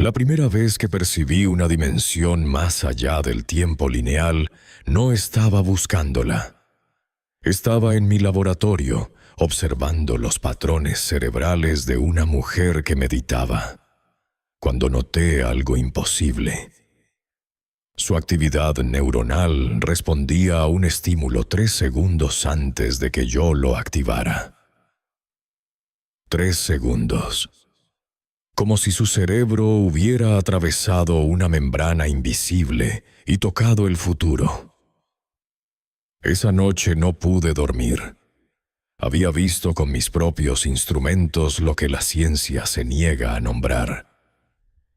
La primera vez que percibí una dimensión más allá del tiempo lineal, no estaba buscándola. Estaba en mi laboratorio, observando los patrones cerebrales de una mujer que meditaba, cuando noté algo imposible. Su actividad neuronal respondía a un estímulo 3 segundos antes de que yo lo activara. 3 segundos. Como si su cerebro hubiera atravesado una membrana invisible y tocado el futuro. Esa noche no pude dormir. Había visto con mis propios instrumentos lo que la ciencia se niega a nombrar.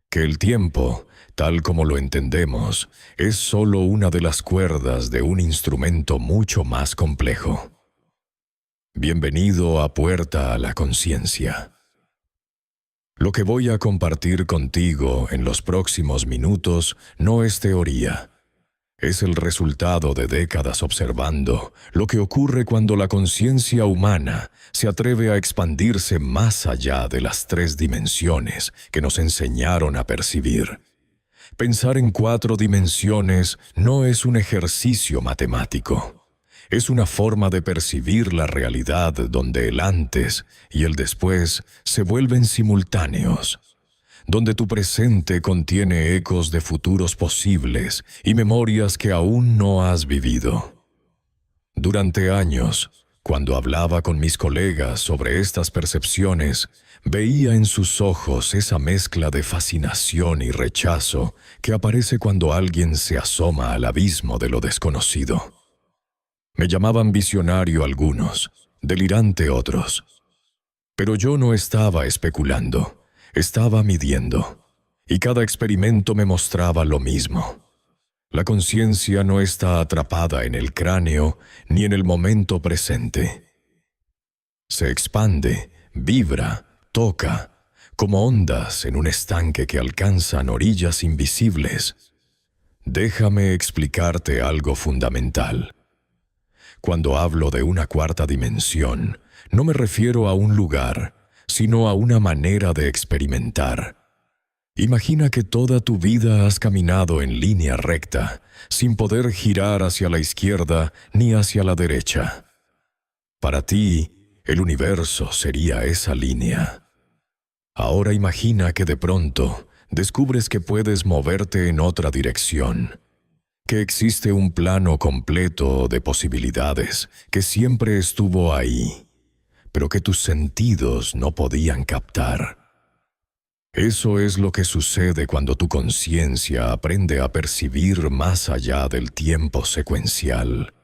Que el tiempo, tal como lo entendemos, es solo una de las cuerdas de un instrumento mucho más complejo. Bienvenido a Puerta a la Conciencia. Lo que voy a compartir contigo en los próximos minutos no es teoría. Es el resultado de décadas observando lo que ocurre cuando la conciencia humana se atreve a expandirse más allá de las 3 dimensiones que nos enseñaron a percibir. Pensar en 4 dimensiones no es un ejercicio matemático. Es una forma de percibir la realidad donde el antes y el después se vuelven simultáneos, donde tu presente contiene ecos de futuros posibles y memorias que aún no has vivido. Durante años, cuando hablaba con mis colegas sobre estas percepciones, veía en sus ojos esa mezcla de fascinación y rechazo que aparece cuando alguien se asoma al abismo de lo desconocido. Me llamaban visionario algunos, delirante otros. Pero yo no estaba especulando, estaba midiendo, y cada experimento me mostraba lo mismo. La conciencia no está atrapada en el cráneo ni en el momento presente. Se expande, vibra, toca, como ondas en un estanque que alcanzan orillas invisibles. Déjame explicarte algo fundamental. Cuando hablo de una 4ª dimensión, no me refiero a un lugar, sino a una manera de experimentar. Imagina que toda tu vida has caminado en línea recta, sin poder girar hacia la izquierda ni hacia la derecha. Para ti, el universo sería esa línea. Ahora imagina que de pronto descubres que puedes moverte en otra dirección. Que existe un plano completo de posibilidades que siempre estuvo ahí, pero que tus sentidos no podían captar. Eso es lo que sucede cuando tu conciencia aprende a percibir más allá del tiempo secuencial.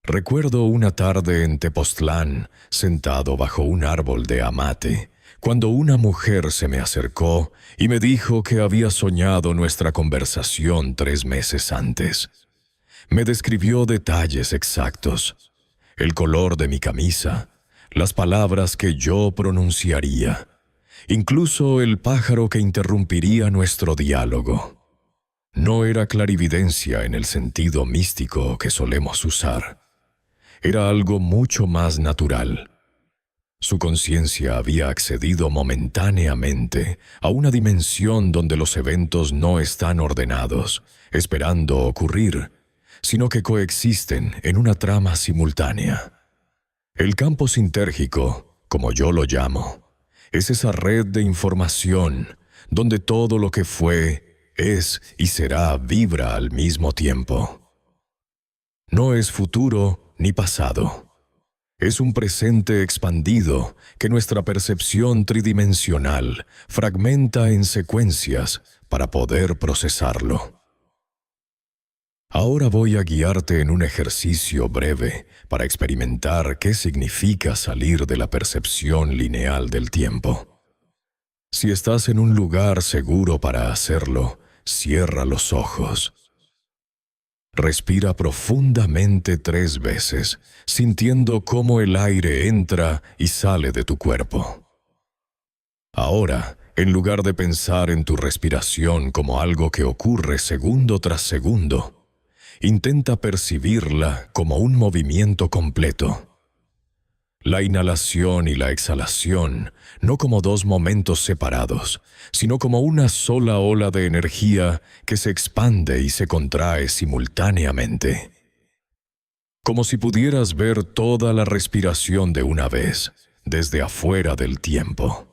Recuerdo una tarde en Tepoztlán, sentado bajo un árbol de amate, cuando una mujer se me acercó y me dijo que había soñado nuestra conversación 3 meses antes. Me describió detalles exactos, el color de mi camisa, las palabras que yo pronunciaría, incluso el pájaro que interrumpiría nuestro diálogo. No era clarividencia en el sentido místico que solemos usar. Era algo mucho más natural. Su conciencia había accedido momentáneamente a una dimensión donde los eventos no están ordenados, esperando ocurrir, sino que coexisten en una trama simultánea. El campo sintérgico, como yo lo llamo, es esa red de información donde todo lo que fue, es y será vibra al mismo tiempo. No es futuro ni pasado. Es un presente expandido que nuestra percepción tridimensional fragmenta en secuencias para poder procesarlo. Ahora voy a guiarte en un ejercicio breve para experimentar qué significa salir de la percepción lineal del tiempo. Si estás en un lugar seguro para hacerlo, cierra los ojos. Respira profundamente 3 veces, sintiendo cómo el aire entra y sale de tu cuerpo. Ahora, en lugar de pensar en tu respiración como algo que ocurre segundo tras segundo, intenta percibirla como un movimiento completo. La inhalación y la exhalación, no como dos momentos separados, sino como una sola ola de energía que se expande y se contrae simultáneamente. Como si pudieras ver toda la respiración de una vez, desde afuera del tiempo.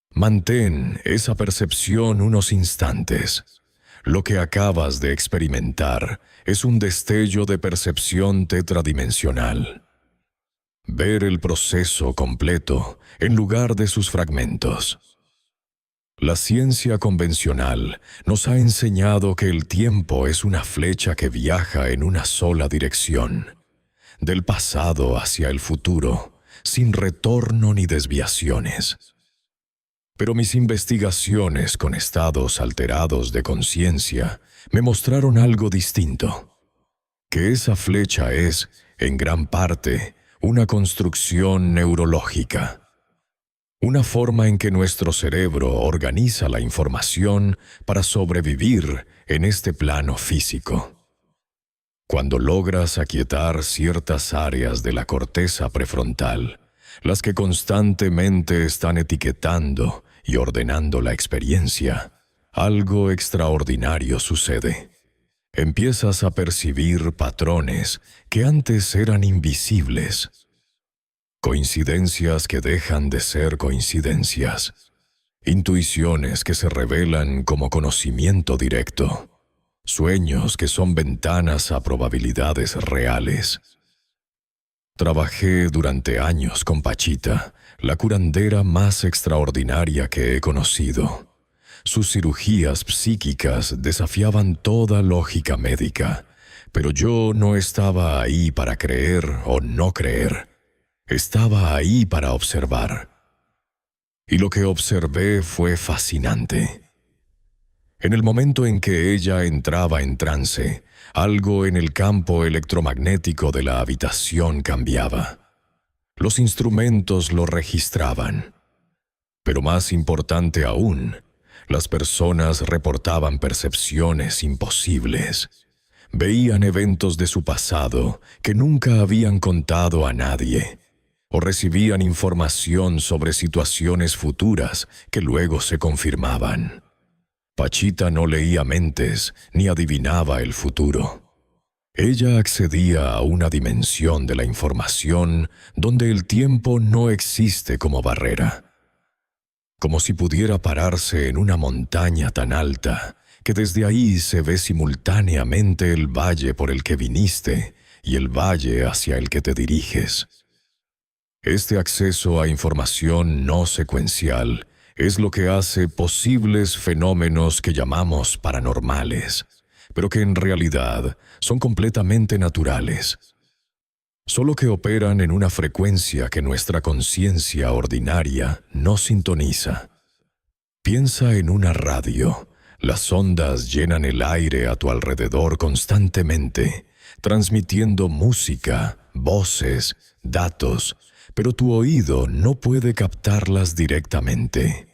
Mantén esa percepción unos instantes. Lo que acabas de experimentar es un destello de percepción tetradimensional. Ver el proceso completo en lugar de sus fragmentos. La ciencia convencional nos ha enseñado que el tiempo es una flecha que viaja en una sola dirección, del pasado hacia el futuro, sin retorno ni desviaciones. Pero mis investigaciones con estados alterados de conciencia me mostraron algo distinto, que esa flecha es, en gran parte, una construcción neurológica. Una forma en que nuestro cerebro organiza la información para sobrevivir en este plano físico. Cuando logras aquietar ciertas áreas de la corteza prefrontal, las que constantemente están etiquetando y ordenando la experiencia, algo extraordinario sucede. Empiezas a percibir patrones que antes eran invisibles. Coincidencias que dejan de ser coincidencias. Intuiciones que se revelan como conocimiento directo. Sueños que son ventanas a probabilidades reales. Trabajé durante años con Pachita, la curandera más extraordinaria que he conocido. Sus cirugías psíquicas desafiaban toda lógica médica, pero yo no estaba ahí para creer o no creer. Estaba ahí para observar. Y lo que observé fue fascinante. En el momento en que ella entraba en trance, algo en el campo electromagnético de la habitación cambiaba. Los instrumentos lo registraban. Pero más importante aún, las personas reportaban percepciones imposibles. Veían eventos de su pasado que nunca habían contado a nadie, o recibían información sobre situaciones futuras que luego se confirmaban. Pachita no leía mentes ni adivinaba el futuro. Ella accedía a una dimensión de la información donde el tiempo no existe como barrera. Como si pudiera pararse en una montaña tan alta que desde ahí se ve simultáneamente el valle por el que viniste y el valle hacia el que te diriges. Este acceso a información no secuencial es lo que hace posibles fenómenos que llamamos paranormales, pero que en realidad son completamente naturales. Solo que operan en una frecuencia que nuestra conciencia ordinaria no sintoniza. Piensa en una radio. Las ondas llenan el aire a tu alrededor constantemente, transmitiendo música, voces, datos, pero tu oído no puede captarlas directamente.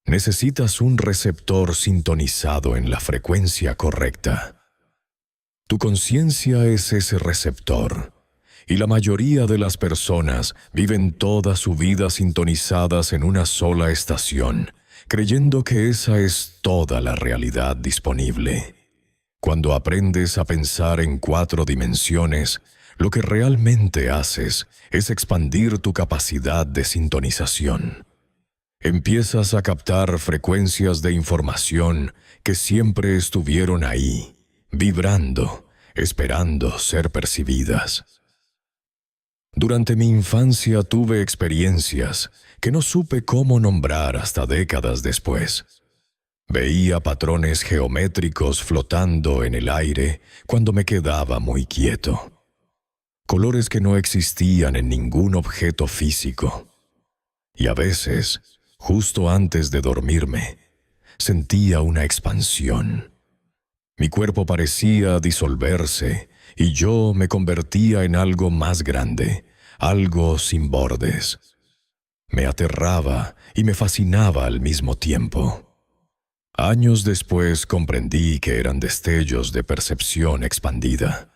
Necesitas un receptor sintonizado en la frecuencia correcta. Tu conciencia es ese receptor, y la mayoría de las personas viven toda su vida sintonizadas en una sola estación, creyendo que esa es toda la realidad disponible. Cuando aprendes a pensar en 4 dimensiones, lo que realmente haces es expandir tu capacidad de sintonización. Empiezas a captar frecuencias de información que siempre estuvieron ahí, vibrando, esperando ser percibidas. Durante mi infancia tuve experiencias que no supe cómo nombrar hasta décadas después. Veía patrones geométricos flotando en el aire cuando me quedaba muy quieto. Colores que no existían en ningún objeto físico. Y a veces, justo antes de dormirme, sentía una expansión. Mi cuerpo parecía disolverse y yo me convertía en algo más grande, algo sin bordes. Me aterraba y me fascinaba al mismo tiempo. Años después comprendí que eran destellos de percepción expandida.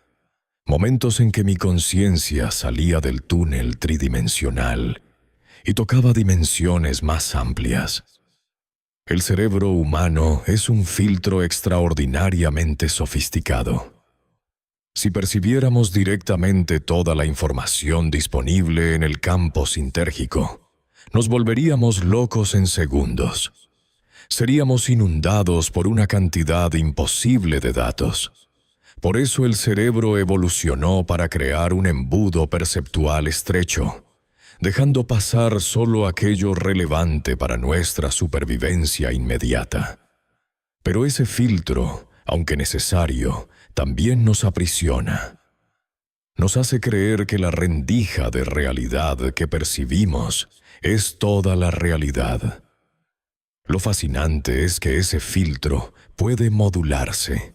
Momentos en que mi conciencia salía del túnel tridimensional y tocaba dimensiones más amplias. El cerebro humano es un filtro extraordinariamente sofisticado. Si percibiéramos directamente toda la información disponible en el campo sintérgico, nos volveríamos locos en segundos. Seríamos inundados por una cantidad imposible de datos. Por eso el cerebro evolucionó para crear un embudo perceptual estrecho, dejando pasar solo aquello relevante para nuestra supervivencia inmediata. Pero ese filtro, aunque necesario, también nos aprisiona. Nos hace creer que la rendija de realidad que percibimos es toda la realidad. Lo fascinante es que ese filtro puede modularse.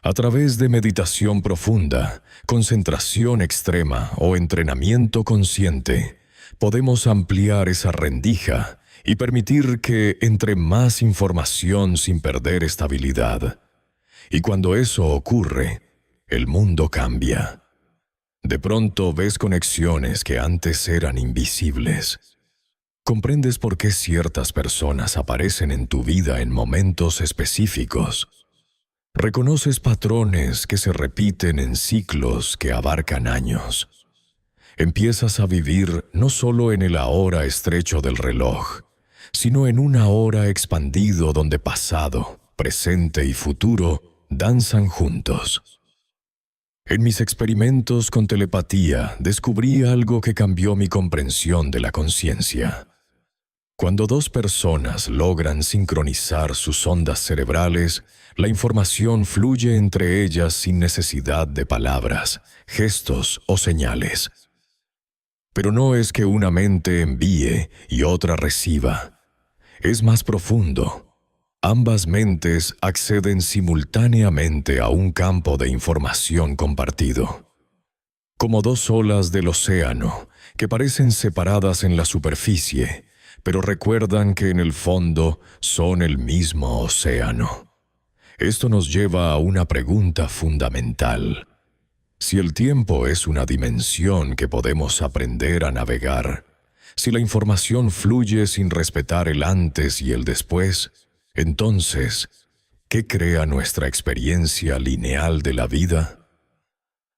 A través de meditación profunda, concentración extrema o entrenamiento consciente, podemos ampliar esa rendija y permitir que entre más información sin perder estabilidad. Y cuando eso ocurre, el mundo cambia. De pronto ves conexiones que antes eran invisibles. Comprendes por qué ciertas personas aparecen en tu vida en momentos específicos. Reconoces patrones que se repiten en ciclos que abarcan años. Empiezas a vivir no solo en el ahora estrecho del reloj, sino en un ahora expandido donde pasado, presente y futuro danzan juntos. En mis experimentos con telepatía descubrí algo que cambió mi comprensión de la conciencia. Cuando dos personas logran sincronizar sus ondas cerebrales, la información fluye entre ellas sin necesidad de palabras, gestos o señales. Pero no es que una mente envíe y otra reciba. Es más profundo. Ambas mentes acceden simultáneamente a un campo de información compartido. Como dos olas del océano que parecen separadas en la superficie, pero recuerdan que en el fondo son el mismo océano. Esto nos lleva a una pregunta fundamental. Si el tiempo es una dimensión que podemos aprender a navegar, si la información fluye sin respetar el antes y el después, entonces, ¿qué crea nuestra experiencia lineal de la vida?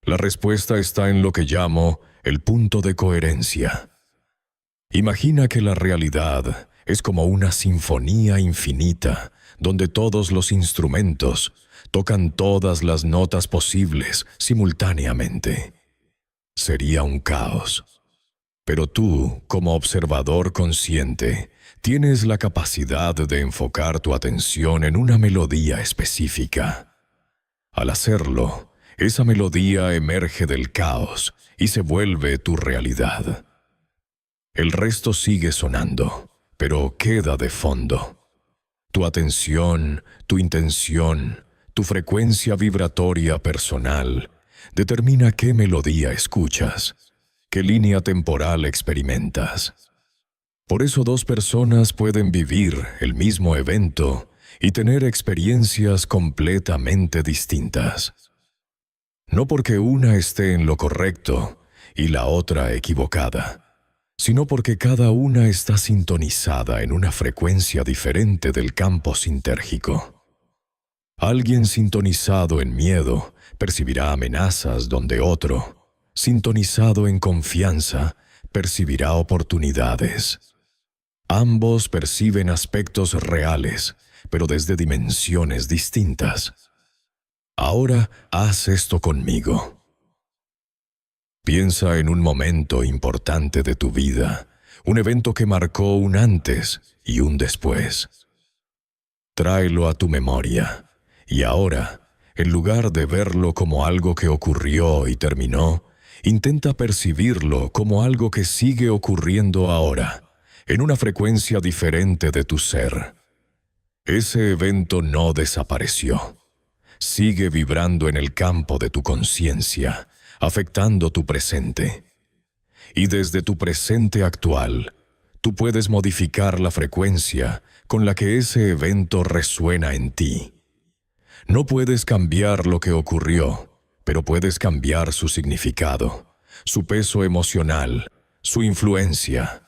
La respuesta está en lo que llamo el punto de coherencia. Imagina que la realidad es como una sinfonía infinita, donde todos los instrumentos tocan todas las notas posibles simultáneamente. Sería un caos. Pero tú, como observador consciente, tienes la capacidad de enfocar tu atención en una melodía específica. Al hacerlo, esa melodía emerge del caos y se vuelve tu realidad. El resto sigue sonando, pero queda de fondo. Tu atención, tu intención, tu frecuencia vibratoria personal determina qué melodía escuchas, qué línea temporal experimentas. Por eso dos personas pueden vivir el mismo evento y tener experiencias completamente distintas. No porque una esté en lo correcto y la otra equivocada, sino porque cada una está sintonizada en una frecuencia diferente del campo sintérgico. Alguien sintonizado en miedo percibirá amenazas donde otro, sintonizado en confianza, percibirá oportunidades. Ambos perciben aspectos reales, pero desde dimensiones distintas. Ahora haz esto conmigo. Piensa en un momento importante de tu vida, un evento que marcó un antes y un después. Tráelo a tu memoria, y ahora, en lugar de verlo como algo que ocurrió y terminó, intenta percibirlo como algo que sigue ocurriendo ahora, en una frecuencia diferente de tu ser. Ese evento no desapareció. Sigue vibrando en el campo de tu conciencia, afectando tu presente. Y desde tu presente actual, tú puedes modificar la frecuencia con la que ese evento resuena en ti. No puedes cambiar lo que ocurrió, pero puedes cambiar su significado, su peso emocional, su influencia.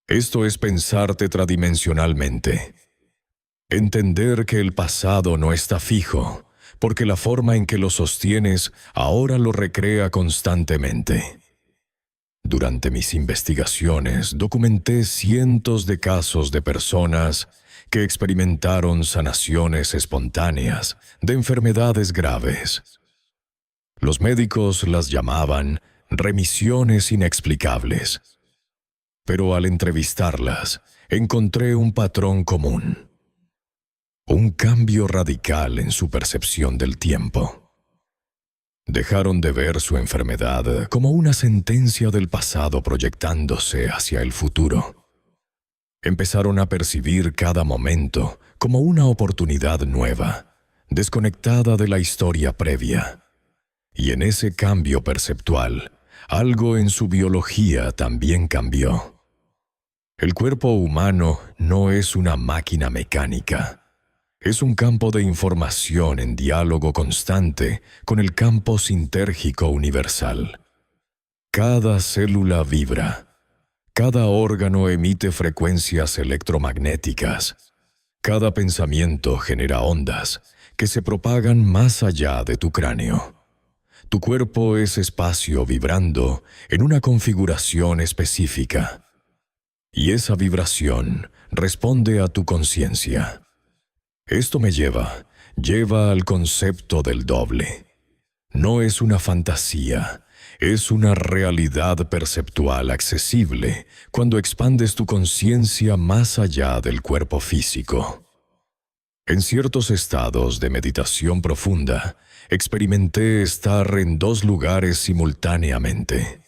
Esto es pensar tetradimensionalmente. Entender que el pasado no está fijo, porque la forma en que lo sostienes ahora lo recrea constantemente. Durante mis investigaciones documenté cientos de casos de personas que experimentaron sanaciones espontáneas de enfermedades graves. Los médicos las llamaban remisiones inexplicables. Pero al entrevistarlas, encontré un patrón común. Un cambio radical en su percepción del tiempo. Dejaron de ver su enfermedad como una sentencia del pasado proyectándose hacia el futuro. Empezaron a percibir cada momento como una oportunidad nueva, desconectada de la historia previa. Y en ese cambio perceptual, algo en su biología también cambió. El cuerpo humano no es una máquina mecánica. Es un campo de información en diálogo constante con el campo sintérgico universal. Cada célula vibra. Cada órgano emite frecuencias electromagnéticas. Cada pensamiento genera ondas que se propagan más allá de tu cráneo. Tu cuerpo es espacio vibrando en una configuración específica. Y esa vibración responde a tu conciencia. Esto me lleva al concepto del doble. No es una fantasía, es una realidad perceptual accesible cuando expandes tu conciencia más allá del cuerpo físico. En ciertos estados de meditación profunda, experimenté estar en dos lugares simultáneamente.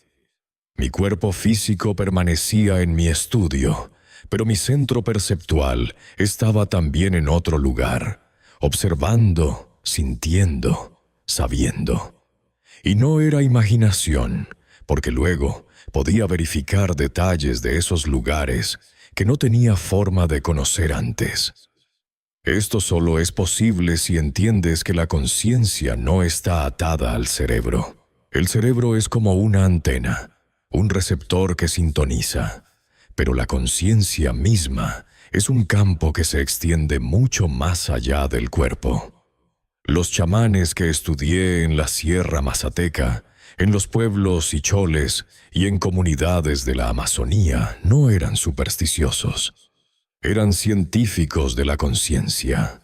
Mi cuerpo físico permanecía en mi estudio, pero mi centro perceptual estaba también en otro lugar, observando, sintiendo, sabiendo. Y no era imaginación, porque luego podía verificar detalles de esos lugares que no tenía forma de conocer antes. Esto solo es posible si entiendes que la conciencia no está atada al cerebro. El cerebro es como una antena, un receptor que sintoniza. Pero la conciencia misma es un campo que se extiende mucho más allá del cuerpo. Los chamanes que estudié en la Sierra Mazateca, en los pueblos icholes y en comunidades de la Amazonía no eran supersticiosos. Eran científicos de la conciencia.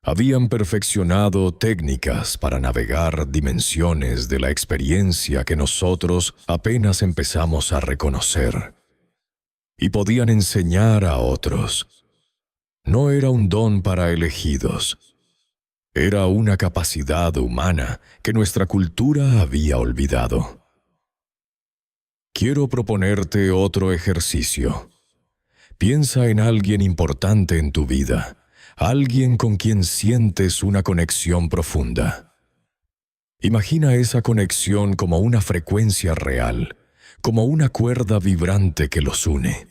Habían perfeccionado técnicas para navegar dimensiones de la experiencia que nosotros apenas empezamos a reconocer. Y podían enseñar a otros. No era un don para elegidos. Era una capacidad humana que nuestra cultura había olvidado. Quiero proponerte otro ejercicio. Piensa en alguien importante en tu vida, alguien con quien sientes una conexión profunda. Imagina esa conexión como una frecuencia real, como una cuerda vibrante que los une.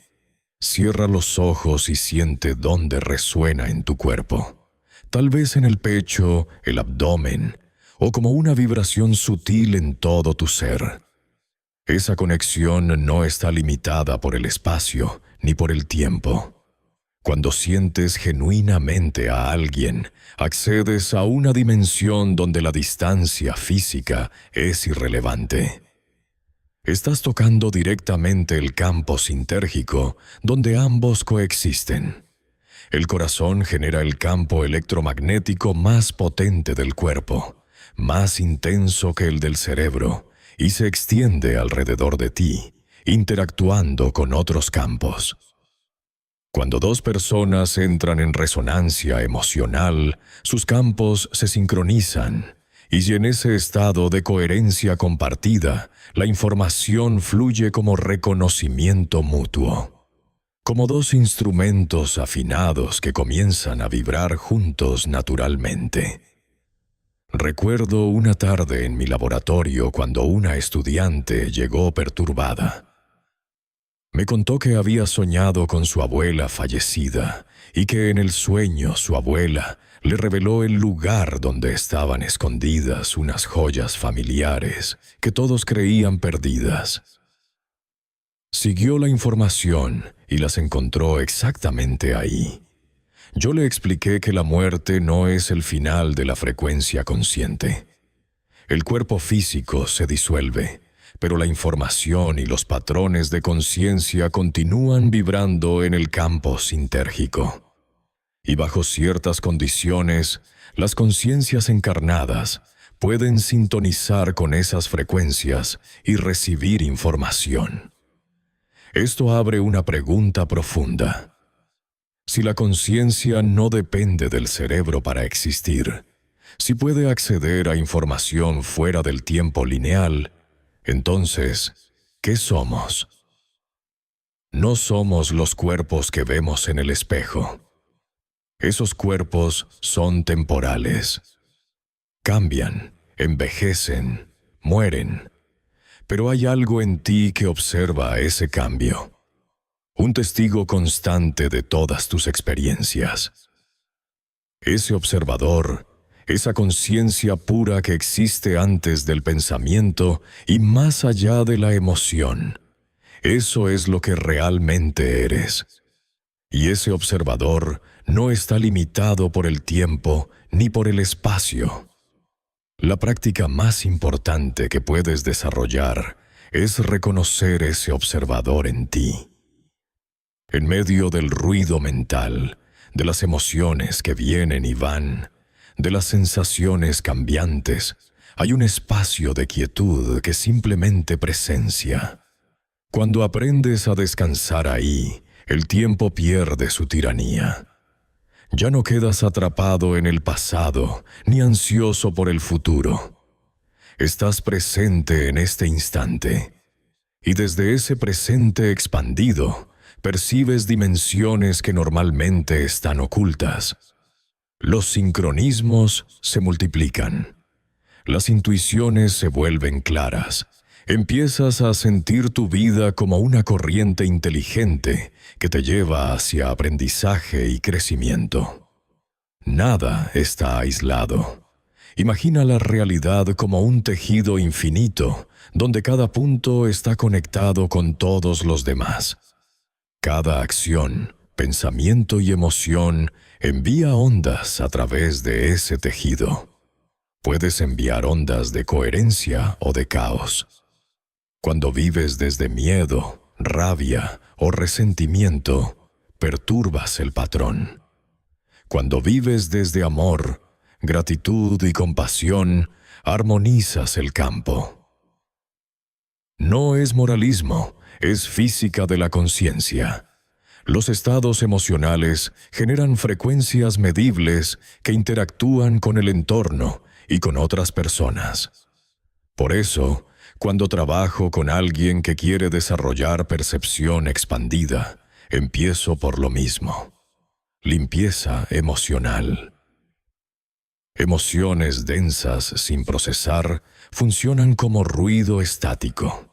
Cierra los ojos y siente dónde resuena en tu cuerpo. Tal vez en el pecho, el abdomen, o como una vibración sutil en todo tu ser. Esa conexión no está limitada por el espacio ni por el tiempo. Cuando sientes genuinamente a alguien, accedes a una dimensión donde la distancia física es irrelevante. Estás tocando directamente el campo sintérgico donde ambos coexisten. El corazón genera el campo electromagnético más potente del cuerpo, más intenso que el del cerebro, y se extiende alrededor de ti, interactuando con otros campos. Cuando dos personas entran en resonancia emocional, sus campos se sincronizan, y en ese estado de coherencia compartida, la información fluye como reconocimiento mutuo. Como dos instrumentos afinados que comienzan a vibrar juntos naturalmente. Recuerdo una tarde en mi laboratorio cuando una estudiante llegó perturbada. Me contó que había soñado con su abuela fallecida y que en el sueño su abuela le reveló el lugar donde estaban escondidas unas joyas familiares que todos creían perdidas. Siguió la información y las encontró exactamente ahí. Yo le expliqué que la muerte no es el final de la frecuencia consciente. El cuerpo físico se disuelve, pero la información y los patrones de conciencia continúan vibrando en el campo sintérgico. Y bajo ciertas condiciones, las conciencias encarnadas pueden sintonizar con esas frecuencias y recibir información. Esto abre una pregunta profunda. Si la conciencia no depende del cerebro para existir, si puede acceder a información fuera del tiempo lineal, entonces, ¿qué somos? No somos los cuerpos que vemos en el espejo. Esos cuerpos son temporales. Cambian, envejecen, mueren. Pero hay algo en ti que observa ese cambio. Un testigo constante de todas tus experiencias. Ese observador, esa conciencia pura que existe antes del pensamiento y más allá de la emoción, eso es lo que realmente eres. Y ese observador no está limitado por el tiempo ni por el espacio. La práctica más importante que puedes desarrollar es reconocer ese observador en ti. En medio del ruido mental, de las emociones que vienen y van, de las sensaciones cambiantes, hay un espacio de quietud que simplemente presencia. Cuando aprendes a descansar ahí, el tiempo pierde su tiranía. Ya no quedas atrapado en el pasado, ni ansioso por el futuro. Estás presente en este instante, y desde ese presente expandido, percibes dimensiones que normalmente están ocultas. Los sincronismos se multiplican. Las intuiciones se vuelven claras. Empiezas a sentir tu vida como una corriente inteligente que te lleva hacia aprendizaje y crecimiento. Nada está aislado. Imagina la realidad como un tejido infinito, donde cada punto está conectado con todos los demás. Cada acción, pensamiento y emoción envía ondas a través de ese tejido. Puedes enviar ondas de coherencia o de caos. Cuando vives desde miedo, rabia o resentimiento, perturbas el patrón. Cuando vives desde amor, gratitud y compasión, armonizas el campo. No es moralismo, es física de la conciencia. Los estados emocionales generan frecuencias medibles que interactúan con el entorno y con otras personas. Por eso, cuando trabajo con alguien que quiere desarrollar percepción expandida, empiezo por lo mismo. Limpieza emocional. Emociones densas sin procesar funcionan como ruido estático.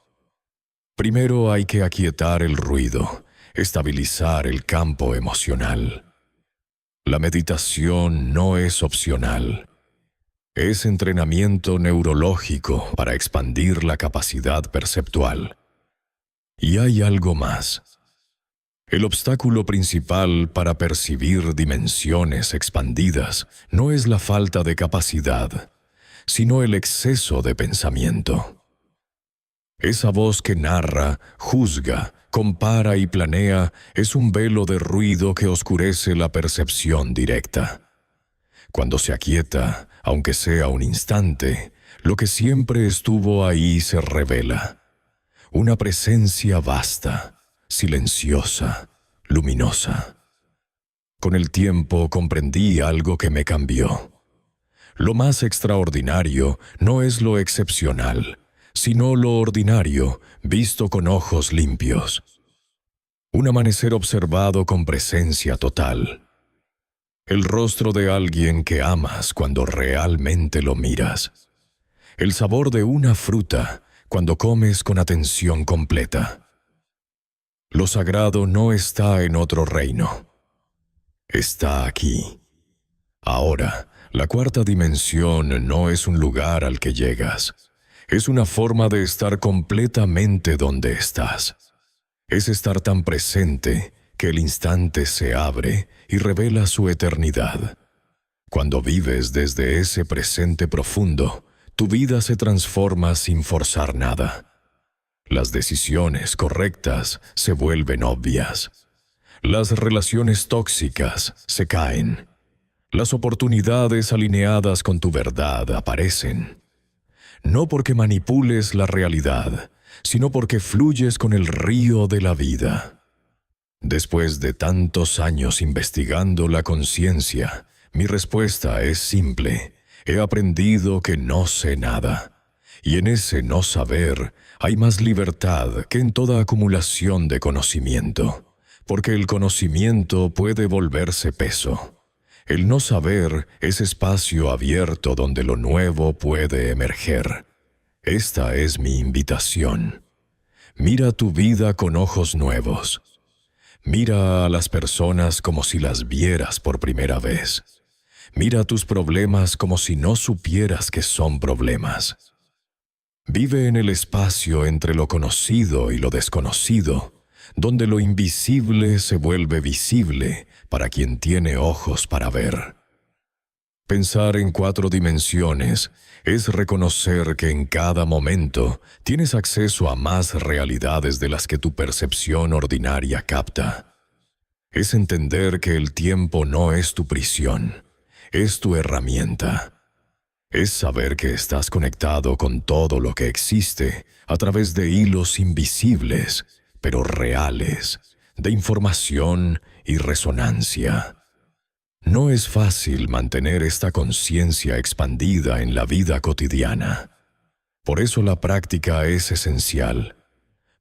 Primero hay que aquietar el ruido, estabilizar el campo emocional. La meditación no es opcional. Es entrenamiento neurológico para expandir la capacidad perceptual. Y hay algo más. El obstáculo principal para percibir dimensiones expandidas no es la falta de capacidad, sino el exceso de pensamiento. Esa voz que narra, juzga, compara y planea es un velo de ruido que oscurece la percepción directa. Cuando se aquieta, aunque sea un instante, lo que siempre estuvo ahí se revela. Una presencia vasta, silenciosa, luminosa. Con el tiempo comprendí algo que me cambió. Lo más extraordinario no es lo excepcional, sino lo ordinario visto con ojos limpios. Un amanecer observado con presencia total. El rostro de alguien que amas cuando realmente lo miras. El sabor de una fruta cuando comes con atención completa. Lo sagrado no está en otro reino. Está aquí. Ahora, la cuarta dimensión no es un lugar al que llegas. Es una forma de estar completamente donde estás. Es estar tan presente que el instante se abre y revela su eternidad. Cuando vives desde ese presente profundo, tu vida se transforma sin forzar nada. Las decisiones correctas se vuelven obvias. Las relaciones tóxicas se caen. Las oportunidades alineadas con tu verdad aparecen. No porque manipules la realidad, sino porque fluyes con el río de la vida. Después de tantos años investigando la conciencia, mi respuesta es simple. He aprendido que no sé nada. Y en ese no saber hay más libertad que en toda acumulación de conocimiento, porque el conocimiento puede volverse peso. El no saber es espacio abierto donde lo nuevo puede emerger. Esta es mi invitación. Mira tu vida con ojos nuevos. Mira a las personas como si las vieras por primera vez. Mira tus problemas como si no supieras que son problemas. Vive en el espacio entre lo conocido y lo desconocido, donde lo invisible se vuelve visible para quien tiene ojos para ver. Pensar en 4 dimensiones es reconocer que en cada momento tienes acceso a más realidades de las que tu percepción ordinaria capta. Es entender que el tiempo no es tu prisión, es tu herramienta. Es saber que estás conectado con todo lo que existe a través de hilos invisibles, pero reales, de información y resonancia. No es fácil mantener esta conciencia expandida en la vida cotidiana. Por eso la práctica es esencial.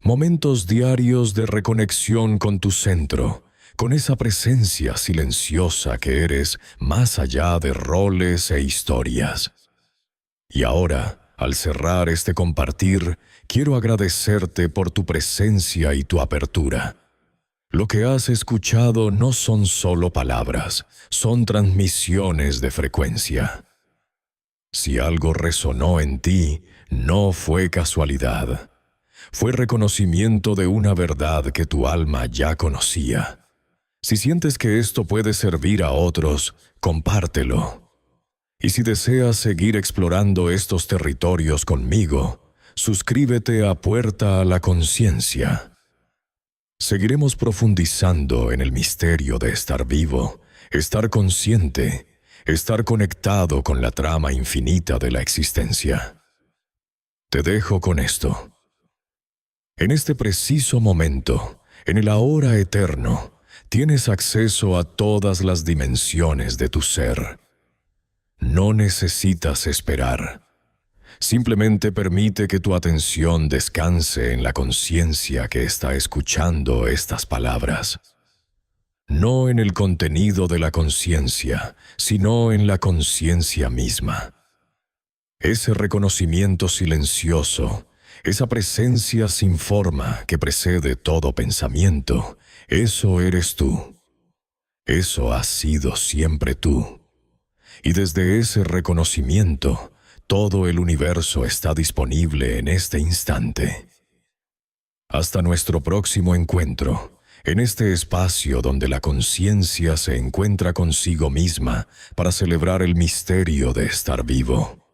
Momentos diarios de reconexión con tu centro, con esa presencia silenciosa que eres más allá de roles e historias. Y ahora, al cerrar este compartir, quiero agradecerte por tu presencia y tu apertura. Lo que has escuchado no son solo palabras, son transmisiones de frecuencia. Si algo resonó en ti, no fue casualidad. Fue reconocimiento de una verdad que tu alma ya conocía. Si sientes que esto puede servir a otros, compártelo. Y si deseas seguir explorando estos territorios conmigo, suscríbete a Puerta a la Conciencia. Seguiremos profundizando en el misterio de estar vivo, estar consciente, estar conectado con la trama infinita de la existencia. Te dejo con esto. En este preciso momento, en el ahora eterno, tienes acceso a todas las dimensiones de tu ser. No necesitas esperar. Simplemente permite que tu atención descanse en la conciencia que está escuchando estas palabras. No en el contenido de la conciencia, sino en la conciencia misma. Ese reconocimiento silencioso, esa presencia sin forma que precede todo pensamiento, eso eres tú. Eso has sido siempre tú. Y desde ese reconocimiento, todo el universo está disponible en este instante. Hasta nuestro próximo encuentro, en este espacio donde la conciencia se encuentra consigo misma para celebrar el misterio de estar vivo.